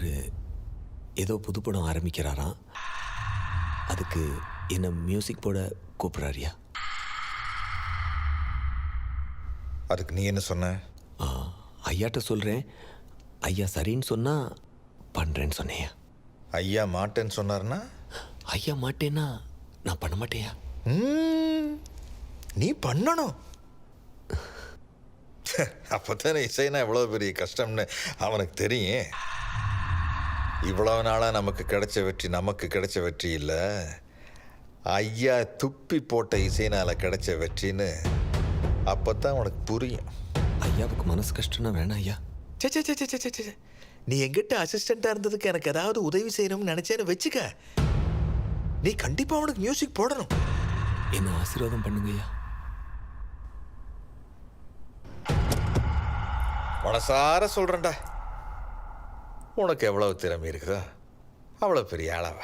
அவர் ஏதோ புது படம் ஆரம்பிக்கிறாராம். அதுக்கு என்ன மியூசிக் போட கூப்பிட்றாரியா? அதுக்கு நீ என்ன சொன்ன? ஐயாட்ட சொல்கிறேன். ஐயா சரின்னு சொன்னால் பண்ணுறேன்னு சொன்னேயா. ஐயா மாட்டேன்னு சொன்னார்னா? ஐயா மாட்டேன்னா நான் பண்ண மாட்டேயா. நீ பண்ணணும். அப்போதானே இசைனா எவ்வளோ பெரிய கஷ்டம்னு அவனுக்கு தெரியும். இவ்வளவு நாளாக நமக்கு கிடைச்ச வெற்றி இல்லை, ஐயா துப்பி போட்ட இசைனால் கிடைச்ச வெற்றின்னு அப்போ தான் உனக்கு புரியும். ஐயாவுக்கு மனசு கஷ்டம்னா வேணாம் ஐயா. சே, நீ எங்கிட்ட அசிஸ்டண்ட்டாக இருந்ததுக்கு எனக்கு ஏதாவது உதவி செய்யணும்னு நினச்சேன்னு வச்சுக்க. நீ கண்டிப்பாக அவனுக்கு மியூசிக் போடணும். என்ன ஆசீர்வாதம் பண்ணுங்க ஐயா. மனசார சொல்கிறேன்டா, உனக்கு எவ்வளவு திறமை இருக்குதோ அவ்வளோ பெரிய ஆளாவ.